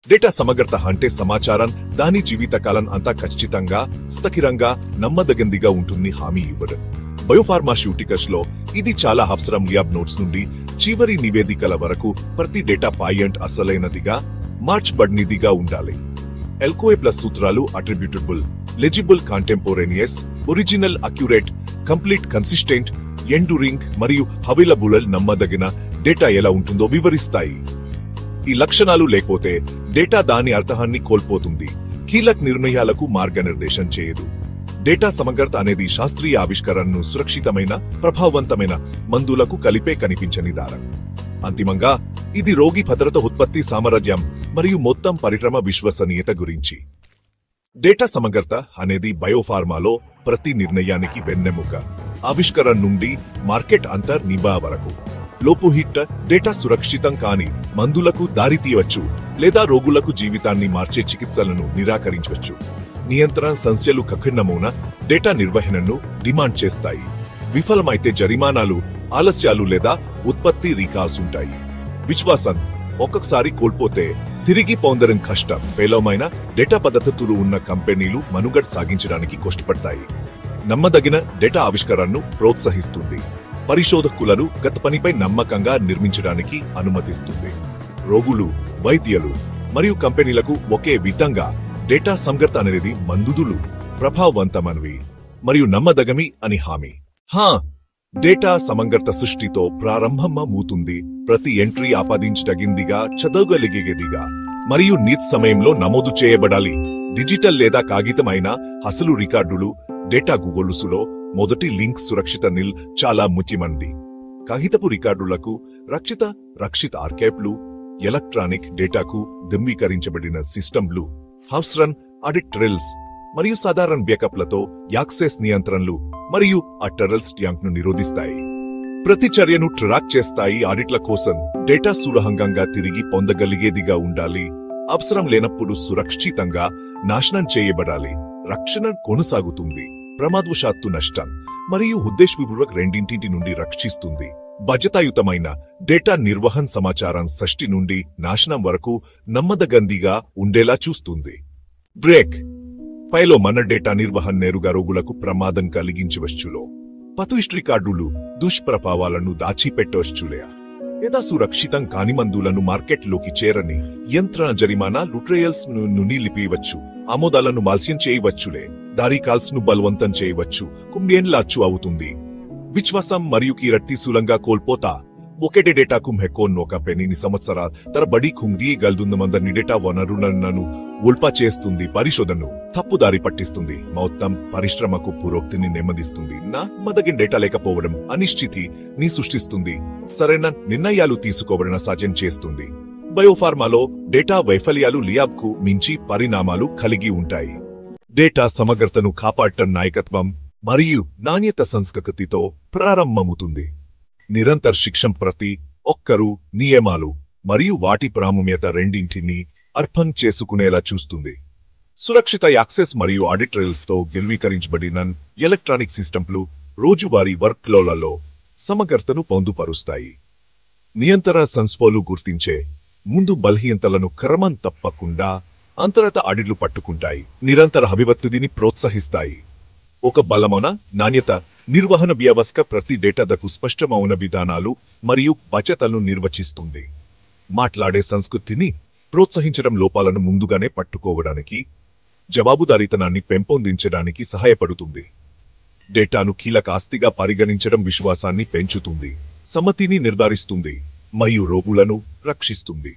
Data సమగ్రత అంటే సమాచారం దాని జీవితకాలం అంతా ఖచ్చితంగా స్థిరంగా నమ్మదగిందిగా ఉంటుంది హామీ ఇవ్వడం. బయోఫార్మాస్యూటికల్స్ లో ఇది చాలా అవసరం. ల్యాబ్ నోట్స్ నుండి చివరి నివేదికల వరకు ప్రతి డేటా పాయింట్ అసలైనదిగా మార్చబడినదిగా ఉండాలి. ఎల్కోఏ ప్లస్ సూత్రాలు attributable, legible, contemporaneous, original, accurate, complete, consistent, enduring మరియు అవైలబుల్ నమ్మదగిన డేటా ఎలా ఉంటుందో వివరిస్తాయి. ఈ లక్షణాలు లేకపోతే డేటా దాని అర్థాన్ని కోల్పోతుంది, కీలక నిర్ణయాలకు మార్గనిర్దేశం చేయదు. డేటా సమగ్రత అనేది శాస్త్రీయ ఆవిష్కరణను సురక్షితమైన, ప్రభావవంతమైన మందులకు కలిపే కనిపించని దారం. అంతిమంగా ఇది రోగి భద్రత, ఉత్పత్తి సామర్థ్యం మరియు మొత్తం పరిశ్రమ విశ్వసనీయత గురించి. డేటా సమగ్రత అనేది బయోఫార్మాలో ప్రతి నిర్ణయానికి వెన్నెముక. ఆవిష్కరణ నుండి మార్కెట్ అంతర్నిభా వరకు లోపుహిట్ డేటా సురక్షితం కాని మందులకు దారితీయవచ్చు లేదా రోగులకు జీవితాన్ని మార్చే చికిత్సలను నిరాకరించవచ్చు. నియంత్రణ సంస్థలు కఠినమైన డేటా నిర్వహణను డిమాండ్ చేస్తాయి. విఫలమైతే జరిమానాలు, ఆలస్యాలు లేదా ఉత్పత్తి రీకాల్స్ ఉంటాయి. విశ్వాసం ఒక్కొక్కసారి కోల్పోతే తిరిగి పొందడం కష్టం. పేలవమైన డేటా పద్ధతులు ఉన్న కంపెనీలు మనుగడ సాగించడానికి కష్టపడతాయి. నమ్మదగిన డేటా ఆవిష్కరణను ప్రోత్సహిస్తుంది, పరిశోధకులను గత పనిపై నమ్మకంగా నిర్మించడానికి అనుమతిస్తుంది. రోగులు, వైద్యులు మరియు కంపెనీలకు ఒకే విధంగా డేటా సమగ్రత అనేది మందులు ప్రభావవంతమైనవి మరియు నమ్మదగమి అని హామీ. డేటా సమగ్రత సృష్టితో ప్రారంభమవుతుంది. ప్రతి ఎంట్రీ ఆపాదించదగిందిగా, చదవగలిగేదిగా మరియు నిజ సమయంలో నమోదు చేయబడాలి. డిజిటల్ లేదా కాగితమైన అసలు రికార్డులు డేటా గొలుసులో మొదటి లింక్ సురక్షిత నిల్ చాలా ముఖ్యమైనది. కాగితపు రికార్డులకు రక్షిత ఆర్కైవ్లు, ఎలక్ట్రానిక్ డేటాకు ధృవీకరించబడిన సిస్టంలు, హౌస్ రన్ ఆడిట్ ట్రైల్స్ మరియు సాధారణ బ్యాకప్లతో యాక్సెస్ నియంత్రణలు మరియు అటరల్స్ ట్యాంక్ ను నిరోధిస్తాయి. ప్రతి చర్యను ట్రాక్ చేస్తాయి. ఆడిట్ల కోసం డేటా సులభంగా తిరిగి పొందగలిగేదిగా ఉండాలి. అవసరం లేనప్పుడు సురక్షితంగా నాశనం చేయబడాలి. రక్షణ కొనసాగుతుంది. ప్రమాదవశాత్తు నష్టం మరియు ఉద్దేశపూర్వక రెండింటి నుండి రక్షిస్తుంది. బాధ్యతాయుతమైన డేటా నిర్వహణ సమాచారం సృష్టి నుండి నాశనం వరకు నమ్మదగందిగా ఉండేలా చూస్తుంది. బ్రేక్ పైలో మన డేటా నిర్వహణ నేరుగా రోగులకు ప్రమాదం కలిగించవచ్చులో. పతు హిస్టరీ కార్డులు దుష్ప్రభావాలను దాచిపెట్టవచ్చులే లేదా సురక్షితం కాని మందులను మార్కెట్లోకి చేరని యంత్రణ జరిమానాలు ట్రయల్స్ ను నిలిపివచ్చు. ఆమోదాలను మాల్స్యం చేయవచ్చులే. దారి కాల్స్ ను బలవంతం చేయవచ్చు. కుంభ్యేన్లాచ్చు అవుతుంది. విశ్వాసం మరియు కీర్తి సులంగా కోల్పోతా. ఒకటే డేటాకు మెక్కోన్నొక పెనిని సంవత్సరాల తరబడి కుంగియగలుగుతుందమందరిని డేటా వనరులను ఉల్పా చేస్తుంది. పరిశోధనను తప్పుదారి పట్టిస్తుంది. మొత్తం పరిశ్రమకు పురోక్తిని నెమ్మదిస్తుంది. నమ్మదగిన డేటా లేకపోవడం అనిశ్చితిని సృష్టిస్తుంది. సరైన నిర్ణయాలు తీసుకోవడం సాధ్యం చేస్తుంది. బయోఫార్మాలో డేటా వైఫల్యాలు ల్యాబ్కు మించి పరిణామాలు కలిగి ఉంటాయి. డేటా సమగ్రతను కాపాడటం నాయకత్వం మరియు నాణ్యత సంస్కృతితో ప్రారంభమవుతుంది. నిరంతర శిక్షణ ప్రతి ఒక్కరూ నియమాలు మరియు వాటి ప్రాముఖ్యత రెండింటినీ అర్థం చేసుకునేలా చూస్తుంది. సురక్షిత యాక్సెస్ మరియు ఆడిట్ ట్రైల్స్ తో ధృవీకరించబడిన ఎలక్ట్రానిక్ సిస్టంలు రోజువారీ వర్క్ఫ్లోలలో సమగ్రతను పొందుపరుస్తాయి. నియంత్రణ సంస్థలు గుర్తించే ముందు బలహీనతలను క్రమం తప్పకుండా అంతర్గత ఆడిట్లు పట్టుకుంటాయి. నిరంతర అభివృద్ధిని ప్రోత్సహిస్తాయి. ఒక బలమైన నాణ్యత నిర్వహణ వ్యవస్థ ప్రతి డేటాకు స్పష్టమైన విధానాలు మరియు బాధ్యతలను నిర్వచిస్తుంది. మాట్లాడే సంస్కృతిని ప్రోత్సహించడం లోపాలను ముందుగానే పట్టుకోవడానికి, జవాబుదారీతనాన్ని పెంపొందించడానికి సహాయపడుతుంది. డేటాను కీలక ఆస్తిగా పరిగణించడం విశ్వాసాన్ని పెంచుతుంది, సమ్మతిని నిర్ధారిస్తుంది మరియు రోగులను రక్షిస్తుంది.